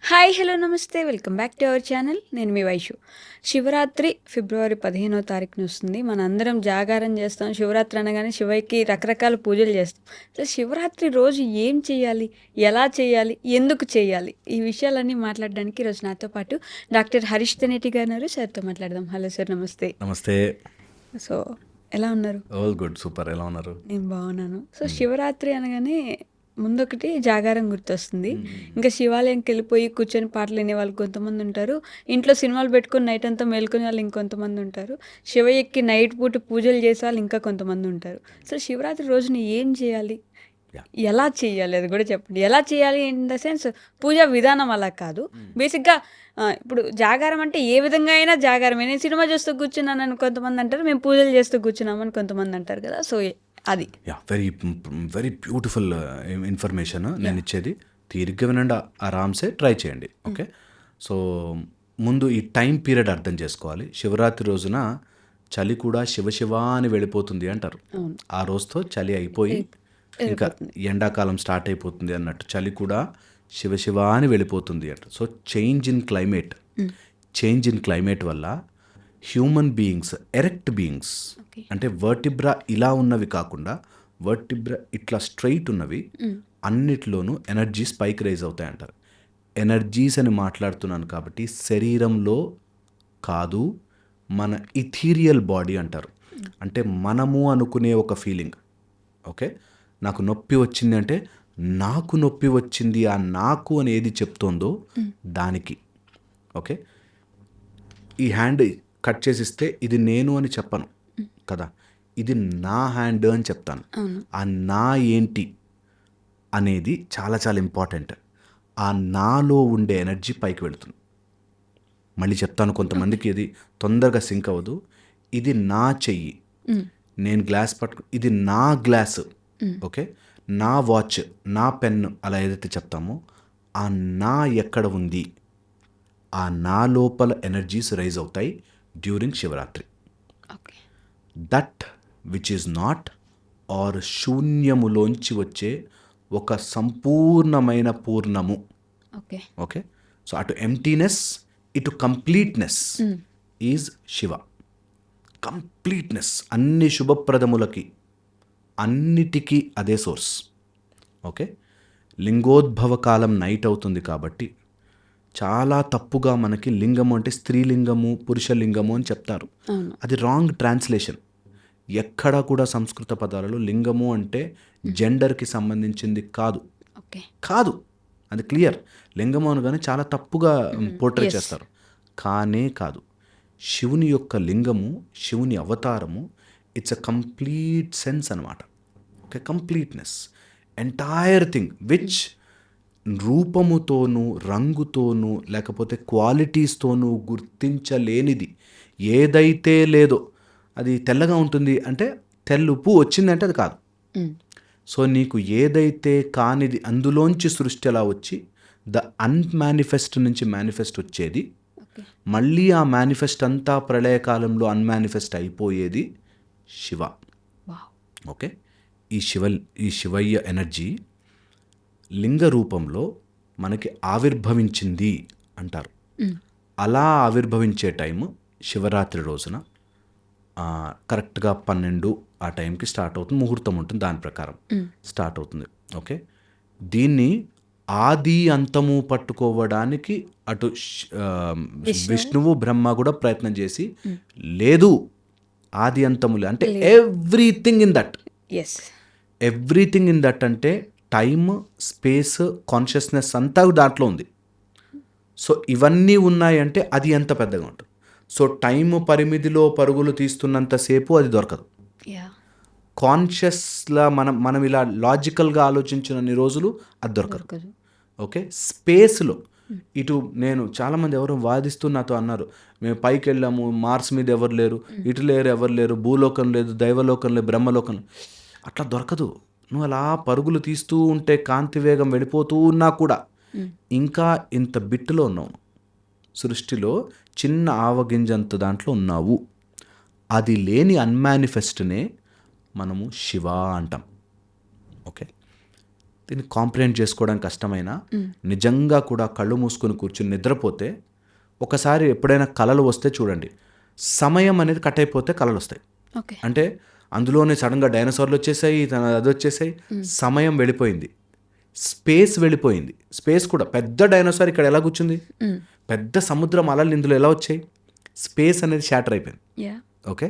Hi hello నమస్తే welcome back to our channel. నేను మీ వైషు. శివరాత్రి ఫిబ్రవరి 15వ తారీఖున వస్తుంది. మన అందరం జాగారం చేస్తాం. శివరాత్రి అనగానే శివయ్యకి రకరకాల పూజలు చేస్తాం. అసలు శివరాత్రి రోజు ఏం చేయాలి, ఎలా చేయాలి, ఎందుకు చేయాలి, ఈ విషయాలన్నీ మాట్లాడడానికి ఈరోజు నాతో పాటు డాక్టర్ హరీష్ తెనేటి గారు ఉన్నారు. సార్తో మాట్లాడదాం. హలో సార్, నమస్తే. నమస్తే. సో ఎలా ఉన్నారు? All good, super. ఎలా ఉన్నారు? నేను బాగున్నాను. సో శివరాత్రి అనగానే ముందొకటి జాగారం గుర్తొస్తుంది. ఇంకా శివాలయంకి వెళ్ళిపోయి కూర్చొని పాటలు వినే వాళ్ళు కొంతమంది ఉంటారు. ఇంట్లో సినిమాలు పెట్టుకొని నైట్ అంతా మేల్కొనే వాళ్ళు ఇంకొంతమంది ఉంటారు. శివయ్యకి నైట్ పూట పూజలు చేసే వాళ్ళు ఇంకా కొంతమంది ఉంటారు. సో శివరాత్రి రోజున ఏం చేయాలి, ఎలా చేయాలి అది కూడా చెప్పండి. ఎలా చేయాలి ఇన్ ద సెన్స్ పూజా విధానం అలా కాదు. బేసిక్గా ఇప్పుడు జాగారం అంటే ఏ విధంగా అయినా జాగారమే. నేను సినిమా చూస్తూ కూర్చున్నానని కొంతమంది అంటారు, మేము పూజలు చేస్తూ కూర్చున్నామని కొంతమంది అంటారు కదా. సో అది వెరీ వెరీ బ్యూటిఫుల్ ఇన్ఫర్మేషన్ నేను ఇచ్చేది. తీరిగ్గా వినండి, ఆరామ్సే ట్రై చేయండి. ఓకే. సో ముందు ఈ టైం పీరియడ్ అర్థం చేసుకోవాలి. శివరాత్రి రోజున చలి కూడా శివ అని వెళ్ళిపోతుంది అంటారు. ఆ రోజుతో చలి అయిపోయి ఇంకా ఎండాకాలం స్టార్ట్ అయిపోతుంది అన్నట్టు చలి కూడా శివ అని వెళ్ళిపోతుంది అంటారు. సో చేంజ్ ఇన్ క్లైమేట్ వల్ల హ్యూమన్ బీయింగ్స్, ఎరెక్ట్ బీయింగ్స్ అంటే వర్టిబ్రా ఇలా ఉన్నవి కాకుండా వర్టిబ్రా ఇట్లా స్ట్రైట్ ఉన్నవి అన్నిట్లోనూ ఎనర్జీస్ పైకి రైజ్ అవుతాయి అంటారు. ఎనర్జీస్ అని మాట్లాడుతున్నాను కాబట్టి శరీరంలో కాదు, మన ఇథీరియల్ బాడీ అంటారు. అంటే మనము అనుకునే ఒక ఫీలింగ్. ఓకే. నాకు నొప్పి వచ్చింది అంటే నాకు నొప్పి వచ్చింది, ఆ నాకు అని ఏది చెప్తోందో దానికి. ఓకే. ఈ హ్యాండ్ కట్ చేసిస్తే ఇది నేను అని చెప్పను కదా, ఇది నా హ్యాండ్ అని చెప్తాను. ఆ నా ఏంటి అనేది చాలా చాలా ఇంపార్టెంట్. ఆ నాలో ఉండే ఎనర్జీ పైకి వెళుతుంది. మళ్ళీ చెప్తాను, కొంతమందికి ఇది తొందరగా సింక్ అవ్వదు. ఇది నా చెయ్యి, నేను గ్లాస్ ఇది నా గ్లాసు. ఓకే. నా వాచ్, నా పెన్ను, అలా ఏదైతే చెప్తామో ఆ నా ఎక్కడ ఉంది, ఆ నా లోపల ఎనర్జీస్ రైజ్ అవుతాయి during Shivaratri. That which is not or శూన్యములోంచి వచ్చే ఒక సంపూర్ణమైన పూర్ణము. ఓకే. సో అటు ఎంటీనెస్ ఇటు కంప్లీట్నెస్ ఈజ్ శివ. కంప్లీట్నెస్ అన్ని శుభప్రదములకి అన్నిటికీ అదే సోర్స్. ఓకే. లింగోద్భవ కాలం నైట్ అవుతుంది కాబట్టి చాలా తప్పుగా మనకి లింగము అంటే స్త్రీలింగము, పురుషలింగము అని చెప్తారు. అది రాంగ్ ట్రాన్స్లేషన్. ఎక్కడా కూడా సంస్కృత పదాలలో లింగము అంటే జెండర్కి సంబంధించింది కాదు. అది క్లియర్. లింగము అనగానే చాలా తప్పుగా పోర్ట్రే చేస్తారు. కానే కాదు. శివుని యొక్క లింగము, శివుని అవతారము, ఇట్స్ అ కంప్లీట్ సెన్స్ అనమాట. Okay. Completeness, entire thing which రూపముతోనూ రంగుతోనూ లేకపోతే క్వాలిటీస్తోనూ గుర్తించలేనిది ఏదైతే లేదో. అది తెల్లగా ఉంటుంది అంటే తెల్లుపు వచ్చిందంటే అది కాదు. సో నీకు ఏదైతే కానిది అందులోంచి సృష్టి అలా వచ్చి ద అన్మానిఫెస్ట్ నుంచి మేనిఫెస్ట్ వచ్చేది, మళ్ళీ ఆ మేనిఫెస్ట్ అంతా ప్రళయకాలంలో అన్మానిఫెస్ట్ అయిపోయేది శివ. ఓకే. ఈ శివయ్య ఎనర్జీ లింగ రూపంలో మనకి ఆవిర్భవించింది అంటారు. అలా ఆవిర్భవించే టైము శివరాత్రి రోజున కరెక్ట్గా 12 ఆ టైంకి స్టార్ట్ అవుతుంది. ముహూర్తం ఉంటుంది, దాని ప్రకారం స్టార్ట్ అవుతుంది. ఓకే. దీన్ని ఆది అంతము పట్టుకోవడానికి అటు విష్ణువు బ్రహ్మ కూడా ప్రయత్నం చేసి లేదు, ఆది అంతములే అంటే ఎవ్రీథింగ్ ఇన్ దట్ అంటే టైమ్, స్పేస్, కాన్షియస్నెస్ అంతా దాంట్లో ఉంది. సో ఇవన్నీ ఉన్నాయంటే అది ఎంత పెద్దగా ఉంటుంది. సో టైం పరిమితిలో పరుగులు తీస్తున్నంతసేపు అది దొరకదు. కాన్షియస్లా మనం ఇలా లాజికల్గా ఆలోచించినన్ని రోజులు అది దొరకదు. ఓకే. స్పేస్లో ఇటు నేను చాలామంది ఎవరు వాదిస్తూ నాతో అన్నారు, మేము పైకి వెళ్ళాము, మార్స్ మీద ఎవరు లేరు, ఇటు లేరు, ఎవరు లేరు, భూలోకం లేదు, దైవలోకం లేదు, బ్రహ్మలోకం. అట్లా దొరకదు. నువ్వు అలా పరుగులు తీస్తూ ఉంటే కాంతి వేగం వెళ్ళిపోతూ ఉన్నా కూడా ఇంకా ఇంత బిట్టులో ఉన్నావు. సృష్టిలో చిన్న ఆవగింజంత దాంట్లో ఉన్నావు. అది లేని అన్మానిఫెస్ట్నే మనము శివ అంటాం. ఓకే. దీన్ని కాంప్రిహెండ్ చేసుకోవడం కష్టమైనా నిజంగా కూడా కళ్ళు మూసుకొని కూర్చుని నిద్రపోతే ఒకసారి ఎప్పుడైనా కలలు వస్తే చూడండి, సమయం అనేది కట్ అయిపోతే కలలు వస్తాయి. ఓకే. అంటే అందులోనే సడన్గా డైనోసార్లు వచ్చేసాయి, అది వచ్చేసాయి, సమయం వెళ్ళిపోయింది, స్పేస్ వెళ్ళిపోయింది. స్పేస్ కూడా పెద్ద డైనోసార్ ఇక్కడ ఎలా కూర్చుంది, పెద్ద సముద్రం అలలు ఇందులో ఎలా వచ్చాయి, స్పేస్ అనేది షాటర్ అయిపోయింది. యా. ఓకే.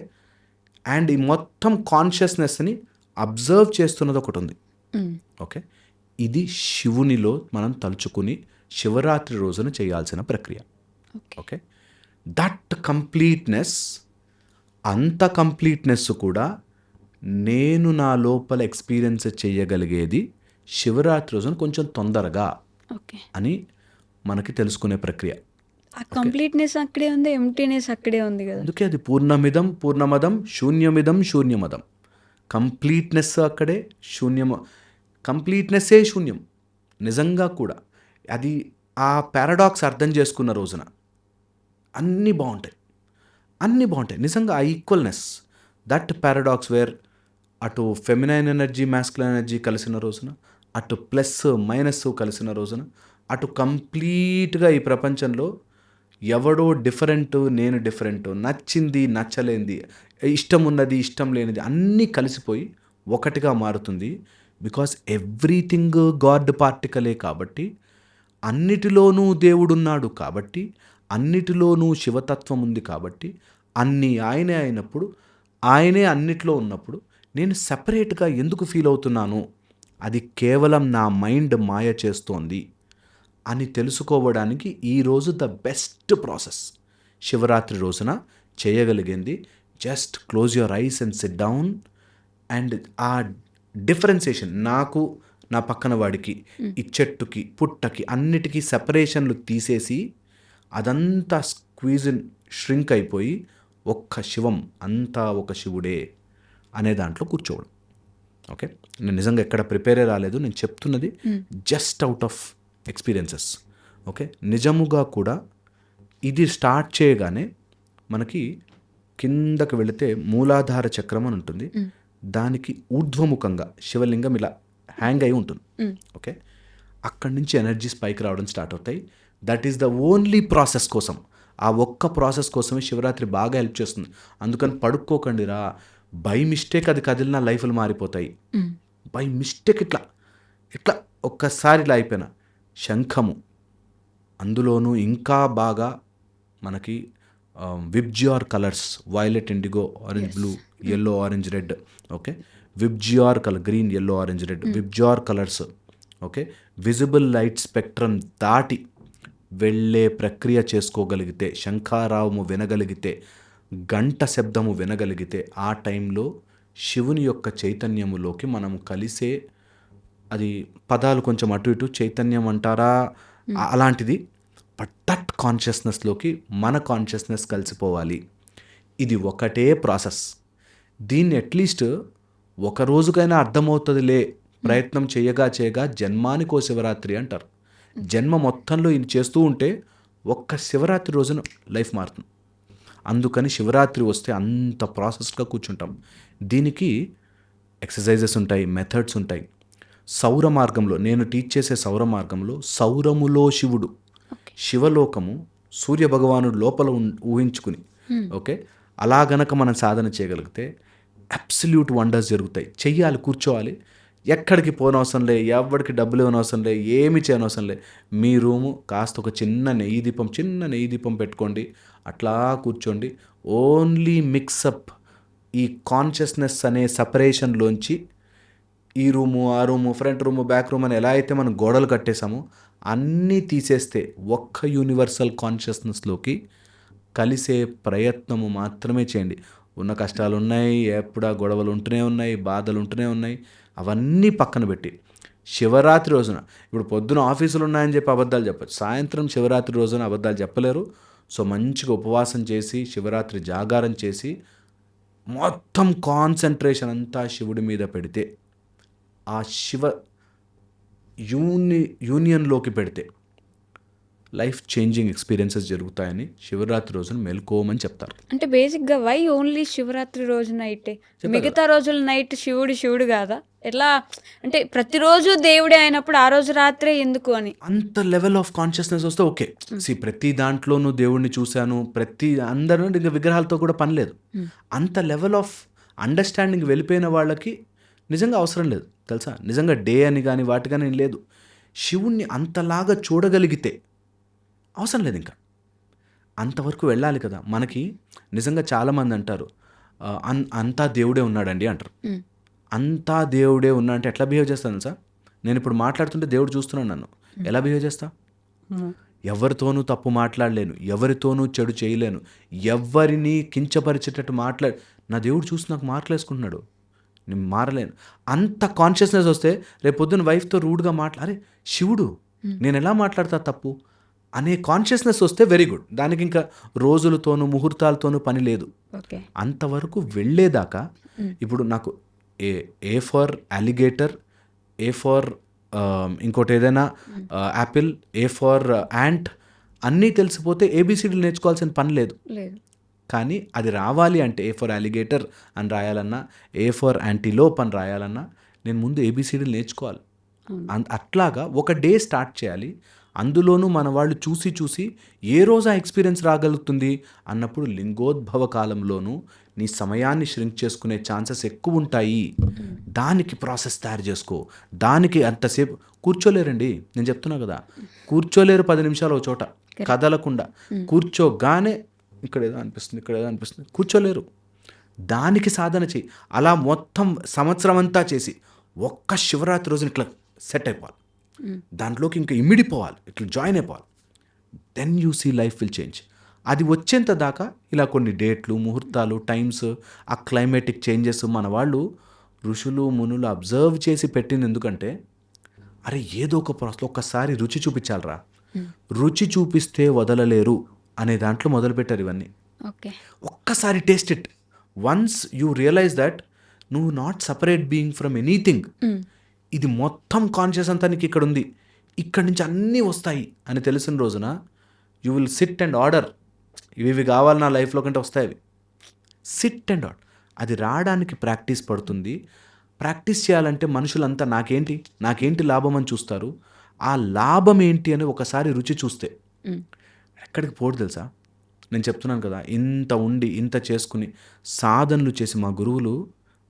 అండ్ ఈ మొత్తం కాన్షియస్నెస్ని అబ్జర్వ్ చేస్తున్నది ఒకటి ఉంది. ఓకే. ఇది శివునిలో మనం తలుచుకుని శివరాత్రి రోజున చేయాల్సిన ప్రక్రియ. ఓకే. దట్ కంప్లీట్నెస్, అంత కంప్లీట్నెస్ కూడా నేను నా లోపల ఎక్స్పీరియన్స్ చేయగలిగేది శివరాత్రి రోజున కొంచెం తొందరగా ఓకే. అని మనకి తెలుసుకునే ప్రక్రియ. ఆ కంప్లీట్నెస్ అక్కడే ఉంది, ఎంప్టీనెస్ అక్కడే ఉంది కదా. అందుకే అది పూర్ణమిదం పూర్ణమదం శూన్యమిదం శూన్యమదం. కంప్లీట్నెస్ అక్కడే, కంప్లీట్నెస్సే శూన్యం నిజంగా కూడా. అది ఆ పారాడాక్స్ అర్థం చేసుకున్న రోజున అన్నీ బాగుంటాయి, అన్నీ బాగుంటాయి నిజంగా. ఆ ఈక్వల్నెస్, దట్ పారాడాక్స్ వేర్ అటు ఫెమినైన్ ఎనర్జీ మ్యాస్కులైన్ ఎనర్జీ కలిసిన రోజున, అటు ప్లస్ మైనస్ కలిసిన రోజున, అటు కంప్లీట్గా ఈ ప్రపంచంలో ఎవడో డిఫరెంట్, నేను డిఫరెంట్, నచ్చింది నచ్చలేనిది, ఇష్టం ఉన్నది ఇష్టం లేనిది అన్నీ కలిసిపోయి ఒకటిగా మారుతుంది. బికాస్ ఎవ్రీథింగ్ గాడ్ పార్టికలే కాబట్టి, అన్నిటిలోనూ దేవుడున్నాడు కాబట్టి, అన్నిటిలోనూ శివతత్వం ఉంది కాబట్టి, అన్నీ ఆయనే అయినప్పుడు, ఆయనే అన్నిట్లో ఉన్నప్పుడు నేను సపరేట్గా ఎందుకు ఫీల్ అవుతున్నాను, అది కేవలం నా మైండ్ మాయ చేస్తోంది అని తెలుసుకోవడానికి ఈరోజు ద బెస్ట్ ప్రాసెస్. శివరాత్రి రోజున చేయగలిగింది just close your eyes and SIT down. And ఆ డిఫరెన్సియేషన్, నాకు నా పక్కన వాడికి, ఈ చెట్టుకి పుట్టకి అన్నిటికీ సెపరేషన్లు తీసేసి అదంతా స్క్వీజ్ ష్రింక్ అయిపోయి ఒక్క శివం, అంతా ఒక శివుడే అనే దాంట్లో కూర్చోవడం. ఓకే. నేను నిజంగా ఎక్కడ ప్రిపేరే రాలేదు, నేను చెప్తున్నది just out of experiences. Okay. నిజముగా కూడా ఇది స్టార్ట్ చేయగానే మనకి కిందకి వెళితే మూలాధార చక్రం అని ఉంటుంది, దానికి ఊర్ధ్వముఖంగా శివలింగం ఇలా హ్యాంగ్ అయి ఉంటుంది. ఓకే. అక్కడి నుంచి ఎనర్జీస్ పైకి రావడం స్టార్ట్ అవుతాయి. That is the only process కోసం, ఆ ఒక్క ప్రాసెస్ కోసమే శివరాత్రి బాగా హెల్ప్ చేస్తుంది. అందుకని పడుక్కోకండి రా, బై మిస్టేక్ అది కదిలిన లైఫ్లు మారిపోతాయి. బై మిస్టేక్ ఇట్లా ఇట్లా ఒక్కసారి ఇలా అయిపోయిన శంఖము, అందులోనూ ఇంకా బాగా మనకి VIBGYOR colours, violet, IndiGo, orange, blue, yellow, orange, red. Okay. VIBGYOR colour, green, yellow, orange, red, VIBGYOR colours. Okay. Visible light spectrum దాటి వెళ్ళే ప్రక్రియ చేసుకోగలిగితే, శంఖారావము వినగలిగితే, గంట శబ్దము వినగలిగితే, ఆ టైంలో శివుని యొక్క చైతన్యములోకి మనము కలిసే, అది పదాలు కొంచెం అటు ఇటు చైతన్యం అంటారా అలాంటిది, బట్ దట్ కాన్షియస్నెస్లోకి మన కాన్షియస్నెస్ కలిసిపోవాలి. ఇది ఒకటే ప్రాసెస్. దీన్ని అట్లీస్ట్ ఒక రోజుకైనా అర్థమవుతుందిలే, ప్రయత్నం చేయగా చేయగా జన్మానికో శివరాత్రి అంటారు. జన్మ మొత్తంలో ఇది చేస్తూ ఉంటే ఒక్క శివరాత్రి రోజున లైఫ్ మారుతుంది. అందుకని శివరాత్రి వస్తే అంత ప్రాసెస్గా కూర్చుంటాం. దీనికి ఎక్సర్సైజెస్ ఉంటాయి, మెథడ్స్ ఉంటాయి. సౌర మార్గంలో నేను టీచ్ చేసే సౌర మార్గంలో, సౌరములో శివుడు, శివలోకము సూర్య భగవానుడు లోపల ఊహించుకుని, ఓకే, అలా గనక మనం సాధన చేయగలిగితే అబ్సల్యూట్ వండర్స్ జరుగుతాయి. చెయ్యాలి, కూర్చోవాలి, ఎక్కడికి పోనవసరం లే, ఎవరికి డబ్బులు ఇవ్వనవసరం లే, ఏమి చేయనవసరం లే. మీ రూము కాస్త ఒక చిన్న నెయ్యి దీపం పెట్టుకోండి, అట్లా కూర్చోండి. ఓన్లీ మిక్సప్ ఈ కాన్షియస్నెస్ అనే సపరేషన్లోంచి ఈ రూము, ఆ room, front room, back room అని ఎలా అయితే మనం గోడలు కట్టేసామో అన్నీ తీసేస్తే ఒక్క యూనివర్సల్ కాన్షియస్నెస్లోకి కలిసే ప్రయత్నము మాత్రమే చేయండి. ఉన్న కష్టాలు ఉన్నాయి, ఎప్పుడు ఆ గొడవలు ఉంటూనే ఉన్నాయి, బాధలు ఉంటూనే ఉన్నాయి, అవన్నీ పక్కన పెట్టి శివరాత్రి రోజున, ఇప్పుడు పొద్దున ఆఫీసులు ఉన్నాయని చెప్పి అబద్ధాలు చెప్పచ్చు, సాయంత్రం శివరాత్రి రోజున అబద్ధాలు చెప్పలేరు. సో మంచిగా ఉపవాసం చేసి శివరాత్రి జాగారం చేసి మొత్తం కాన్సన్ట్రేషన్ అంతా శివుడి మీద పెడితే, ఆ శివ యూనియన్లోకి పెడితే లైఫ్ చేంజింగ్ ఎక్స్పీరియన్సెస్ జరుగుతాయని శివరాత్రి రోజున మేల్కోమని చెప్తారు. అంటే బేసిక్‌గా వై ఓన్లీ శివరాత్రి రోజు నైటే? మిగతా రోజుల నైట్ శివుడు కాదా? ఎట్లా అంటే ప్రతిరోజు దేవుడే అయినప్పుడు ఆ రోజు రాత్రే ఎందుకు అని? అంత లెవెల్ ఆఫ్ కాన్షియస్నెస్ వస్తే ఓకే. ప్రతి దాంట్లోనూ దేవుడిని చూశాను, అందరూ ఇంకా విగ్రహాలతో కూడా పని లేదు. అంత లెవెల్ ఆఫ్ అండర్స్టాండింగ్ వెళ్ళిపోయిన వాళ్ళకి నిజంగా అవసరం లేదు తెలుసా. నిజంగా డే అని కానీ వాటి కానీ లేదు. శివుణ్ణి అంతలాగా చూడగలిగితే అవసరం లేదు ఇంకా. అంతవరకు వెళ్ళాలి కదా. మనకి నిజంగా చాలామంది అంటారు అంతా దేవుడే ఉన్నాడండి అంటారు. అంతా దేవుడే ఉన్నా అంటే ఎట్లా బిహేవ్ చేస్తాను సార్? నేను ఇప్పుడు మాట్లాడుతుంటే దేవుడు చూస్తున్నాను నన్ను. ఎలా బిహేవ్ చేస్తా? ఎవరితోనూ తప్పు మాట్లాడలేను, ఎవరితోనూ చెడు చేయలేను, ఎవరిని కించపరిచేటట్టు నా దేవుడు చూసి నాకు మార్కులు వేసుకుంటున్నాడు, నేను మారలేను. అంత కాన్షియస్నెస్ వస్తే రేపు పొద్దున్న వైఫ్తో రూడ్గా అరే శివుడు నేను ఎలా మాట్లాడతా తప్పు అనే కాన్షియస్నెస్ వస్తే వెరీ గుడ్. దానికి ఇంకా రోజులతోనూ ముహూర్తాలతోనూ పని లేదు. అంతవరకు వెళ్ళేదాకా ఇప్పుడు నాకు A for alligator, A for ఇంకోటి ఏదైనా యాపిల్, ఏ ఫర్ యాంట్ అన్నీ తెలిసిపోతే ఏబిసిడీలు నేర్చుకోవాల్సిన పని లేదు. కానీ అది రావాలి అంటే ఏ ఫర్ అలిగేటర్ అని రాయాలన్నా, ఏ ఫర్ యాంటీలోప్ అని రాయాలన్నా నేను ముందు ఏబిసిడీలు నేర్చుకోవాలి. అట్లాగా ఒక డే స్టార్ట్ చేయాలి. అందులోనూ మన వాళ్ళు చూసి ఏ రోజు ఆ ఎక్స్పీరియన్స్ రాగలుగుతుంది అన్నప్పుడు లింగోద్భవ కాలంలోనూ నీ సమయాన్ని ష్రింక్ చేసుకునే ఛాన్సెస్ ఎక్కువ ఉంటాయి. దానికి ప్రాసెస్ తయారు చేసుకో. దానికి అంతసేపు కూర్చోలేరండి, నేను చెప్తున్నా కదా. కూర్చోలేరు 10 నిమిషాలు ఒక చోట కదలకుండా. కూర్చోగానే ఇక్కడ ఏదో అనిపిస్తుంది కూర్చోలేరు. దానికి సాధన చేయి. అలా మొత్తం సంవత్సరం అంతా చేసి ఒక్క శివరాత్రి రోజున ఇట్లా సెట్ అయిపోవాలి, దాంట్లోకి ఇంకా ఇమిడిపోవాలి, ఇట్లా జాయిన్ అయిపోవాలి. Then you see life will change. అది వచ్చేంత దాకా ఇలా కొన్ని డేట్లు, ముహూర్తాలు, టైమ్స్, ఆ క్లైమేటిక్ చేంజెస్ మన వాళ్ళు ఋషులు మునులు అబ్జర్వ్ చేసి పెట్టింది. ఎందుకంటే అరే ఏదో ఒక ప్రాసెస్ ఒక్కసారి రుచి చూపించాలరా, రుచి చూపిస్తే వదలలేరు అనే దాంట్లో మొదలుపెట్టారు ఇవన్నీ. ఒక్కసారి taste it. Once you realize that నువ్వు not separate being from anything, ఇది మొత్తం కాన్షియస్ అంతా నీకు ఇక్కడ ఉంది, ఇక్కడి నుంచి అన్నీ వస్తాయి అని తెలిసిన రోజున you will SIT and order. ఇవి కావాలి నా లైఫ్లో కంటే వస్తాయి అవి. SIT and order. అది రావడానికి ప్రాక్టీస్ పడుతుంది. ప్రాక్టీస్ చేయాలంటే మనుషులంతా నాకేంటి లాభం అని చూస్తారు. ఆ లాభం ఏంటి అని ఒకసారి రుచి చూస్తే ఎక్కడికి పోడు తెలుసా. నేను చెప్తున్నాను కదా, ఇంత ఉండి ఇంత చేసుకుని సాధనలు చేసి మా గురువులు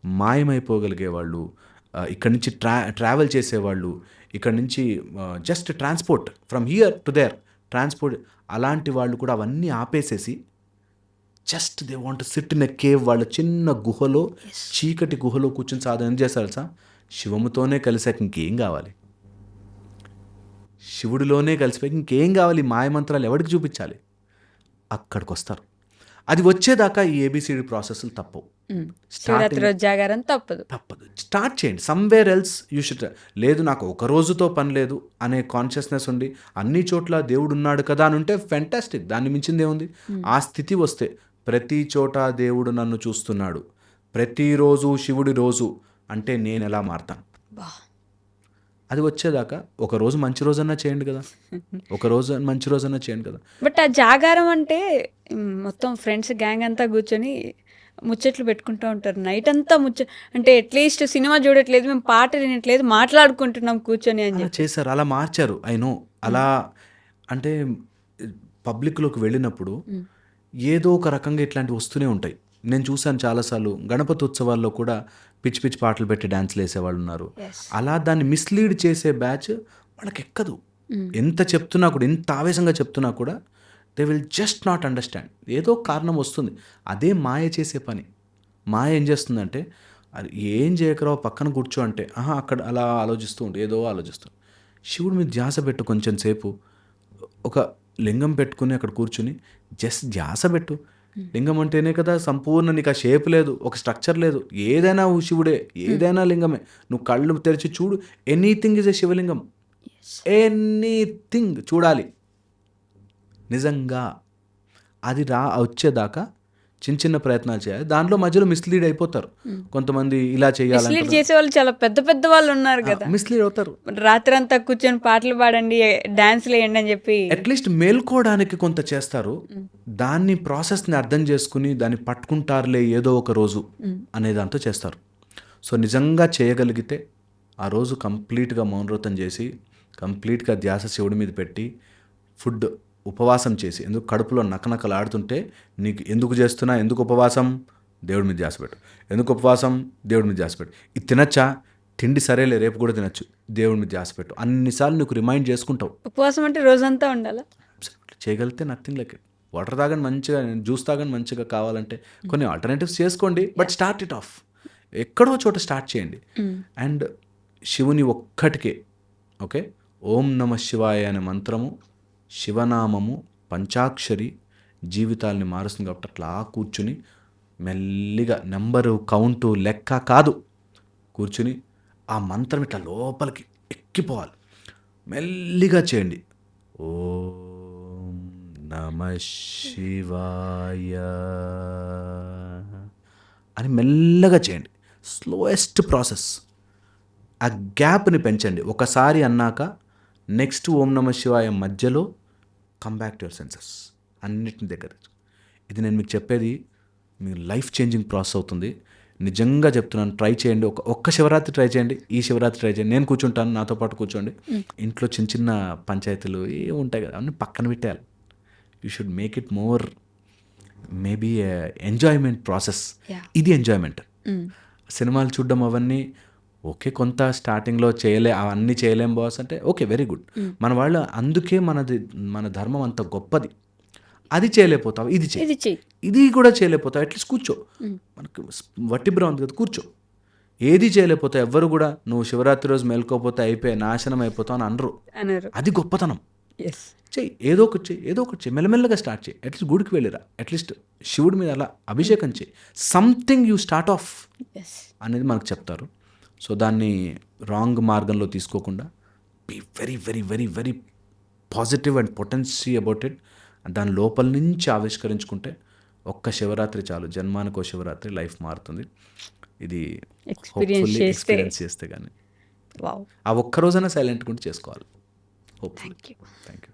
మాయమైపోగలిగేవాళ్ళు, ఇక్కడి నుంచి ట్రావెల్ చేసేవాళ్ళు, ఇక్కడి నుంచి just transport from here to there transport, అలాంటి వాళ్ళు కూడా అవన్నీ ఆపేసేసి just they want to sit in a cave. వాళ్ళ చిన్న గుహలో, చీకటి గుహలో కూర్చొని సాధన చేస్తారు సార్. శివముతోనే కలిసాక ఇంకేం కావాలి? శివుడిలోనే కలిసిపోయి ఇంకేం కావాలి? మాయమంత్రాలు ఎవరికి చూపించాలి? అక్కడికి వస్తారు. అది వచ్చేదాకా ఈ ఏబిసిడి ప్రాసెస్లు తప్పవు. జాగారం తప్పదు. స్టార్ట్ చేయండి. Somewhere else you should. లేదు నాకు ఒక రోజుతో పని లేదు అనే కాన్షియస్నెస్ ఉండి అన్ని చోట్ల దేవుడు ఉన్నాడు కదా అని ఉంటే ఫెంటాస్టిక్. దాన్ని మించింది ఏముంది? ఆ స్థితి వస్తే ప్రతి చోట దేవుడు నన్ను చూస్తున్నాడు, ప్రతిరోజు శివుడి రోజు అంటే నేను ఎలా మారుతాను? అది వచ్చేదాకా ఒక రోజు మంచి రోజన్నా చేయండి కదా, ఒక రోజు మంచి రోజన్నా చేయండి కదా. బట్ ఆ జాగారం అంటే మొత్తం ఫ్రెండ్స్ గ్యాంగ్ అంతా కూర్చొని ముచ్చట్లు పెట్టుకుంటూ ఉంటారు నైట్ అంతా. అంటే అట్లీస్ట్ సినిమా చూడట్లేదు, మేము పాట వినట్లేదు, మాట్లాడుకుంటున్నాం కూర్చొని అని చేశారు. అలా మార్చారు. I know. అలా అంటే పబ్లిక్లోకి వెళ్ళినప్పుడు ఏదో ఒక రకంగా ఇట్లాంటివి వస్తూనే ఉంటాయి. నేను చూశాను చాలాసార్లు. గణపతి ఉత్సవాల్లో కూడా పిచ్చి పిచ్చి పాటలు పెట్టి డ్యాన్స్లు వేసేవాళ్ళు ఉన్నారు. అలా దాన్ని మిస్లీడ్ చేసే బ్యాచ్ వాళ్ళకి ఎక్కదు. ఎంత చెప్తున్నా కూడా, ఎంత ఆవేశంగా చెప్తున్నా కూడా they will just not understand. ఏదో కారణం వస్తుంది. అదే మాయ చేసే పని. మాయ ఏం చేస్తుందంటే అది ఏం చేయకరావు పక్కన కూర్చో అంటే అక్కడ అలా ఆలోచిస్తూ ఉంటే ఏదో ఆలోచిస్తూ. శివుడి మీద ధ్యాస పెట్టు. కొంచెం సేపు ఒక లింగం పెట్టుకుని అక్కడ కూర్చుని జస్ట్ ధ్యాస పెట్టు. లింగం అంటేనే కదా సంపూర్ణ, నీకు ఆ షేప్ లేదు, ఒక స్ట్రక్చర్ లేదు. ఏదైనా శివుడే, ఏదైనా లింగమే. నువ్వు కళ్ళు తెరిచి చూడు, ఎనీథింగ్ ఈజ్ ఎ శివలింగం. ఎనీథింగ్ చూడాలి నిజంగా. అది వచ్చేదాకా చిన్న చిన్న ప్రయత్నాలు చేయాలి. దాంట్లో మధ్యలో మిస్లీడ్ అయిపోతారు. కొంతమంది ఇలా మిస్లీడ్ చేయాలంటారు, చేసే వాళ్ళు చాలా పెద్ద పెద్ద వాళ్ళు ఉన్నారు కదా. మిస్లీడ్ అవుతారు. రాత్రంతా కూర్చొని పాటలు పాడండి, డాన్స్లు వేయండి అని చెప్పి. అట్లీస్ట్ మేల్కోవడానికి కొంత చేస్తారు. దాన్ని ప్రాసెస్ని అర్థం చేసుకుని దాన్ని పట్టుకుంటారులే ఏదో ఒక రోజు అనే దాంతో చేస్తారు. సో నిజంగా చేయగలిగితే ఆ రోజు కంప్లీట్గా మౌనవ్రతం చేసి కంప్లీట్గా ధ్యాస శివుడి మీద పెట్టి ఫుడ్ ఉపవాసం చేసి, ఎందుకు కడుపులో నకనకలు ఆడుతుంటే నీకు ఎందుకు చేస్తున్నా, ఎందుకు ఉపవాసం, దేవుడి మీద ధ్యాస పెట్టు, ఎందుకు ఉపవాసం, దేవుడి మీద ధ్యాస పెట్టు, ఇది తినచ్చా, తిండి సరేలే రేపు కూడా తినచ్చు, దేవుడి మీద ధ్యాస పెట్టు, అన్నిసార్లు నీకు రిమైండ్ చేసుకుంటావు. ఉపవాసం అంటే రోజంతా ఉండాలా? చేయగలిగితే నథింగ్ లైక్ ఇట్. వాటర్ తాగండి మంచిగా, జ్యూస్ తాగండి మంచిగా, కావాలంటే కొన్ని ఆల్టర్నేటివ్స్ చేసుకోండి, బట్ స్టార్ట్ ఇట్ ఆఫ్. ఎక్కడో చోట స్టార్ట్ చేయండి. అండ్ శివుని ఒక్కటికే, ఓకే, ఓం నమ శివాయ అనే మంత్రము, శివనామము, పంచాక్షరి జీవితాల్ని మారుస్తుంది. కాబట్టి అట్లా కూర్చుని మెల్లిగా నెంబరు కౌంటు లెక్క కాదు, కూర్చుని ఆ మంత్రం ఇట్లా లోపలికి ఎక్కిపోవాలి. మెల్లిగా చేయండి. ఓం నమ శివాయ అని మెల్లగా చేయండి. Slowest process. ఆ గ్యాప్ని పెంచండి. ఒకసారి అన్నాక నెక్స్ట్ ఓం నమ శివాయ మధ్యలో come back to your senses, అన్నిటిని దగ్గర. ఇది నేను మీకు చెప్పేది మీ లైఫ్ చేంజింగ్ ప్రాసెస్ అవుతుంది. నిజంగా చెప్తున్నాను, ట్రై చేయండి. ఒక్క శివరాత్రి ట్రై చేయండి, ఈ శివరాత్రి ట్రై చేయండి. నేను కూర్చుంటాను, నాతో పాటు కూర్చోండి. ఇంట్లో చిన్న చిన్న పంచాయతీలు ఏమి ఉంటాయి కదా, అవన్నీ పక్కన పెట్టేయాలి. You should make it more maybe enjoyment process. ఇది ఎంజాయ్మెంట్. సినిమాలు చూడడం అవన్నీ ఓకే, కొంత స్టార్టింగ్లో అవన్నీ చేయలేం బాస్ అంటే ఓకే, వెరీ గుడ్. మన వాళ్ళు అందుకే మన ధర్మం అంత గొప్పది. అది చేయలేకపోతావు, ఇది చేయి, ఇది కూడా చేయలేకపోతావు, అట్లీస్ట్ కూర్చో. మనకు వట్టిబ్రా ఉంది కదా, కూర్చో. ఏది చేయలేకపోతావు, ఎవ్వరు కూడా నువ్వు శివరాత్రి రోజు మేల్కోపోతే అయిపోయి నాశనం అయిపోతావు అని అనరు. అది గొప్పతనం. చెయ్యి, ఏదో ఒకటి చెయ్యి, మెల్లమెల్లగా స్టార్ట్ చేయి. అట్లీస్ట్ గుడికి వెళ్ళిరా, అట్లీస్ట్ శివుడి మీద అలా అభిషేకం చేయి. సంథింగ్ యూ స్టార్ట్ ఆఫ్ అనేది మనకు చెప్తారు. సో దాన్ని రాంగ్ మార్గంలో తీసుకోకుండా be very very very very positive and potency about it. దాని లోపల నుంచి ఆవిష్కరించుకుంటే ఒక్క శివరాత్రి చాలు, జన్మానికి ఒక శివరాత్రి, లైఫ్ మారుతుంది. ఇది ఎక్స్పీరియన్స్ చేస్తే కానీ ఆ ఒక్క రోజైనా సైలెంట్గా ఉండి చేసుకోవాలి. హోప్ఫుల్లీ. Thank you.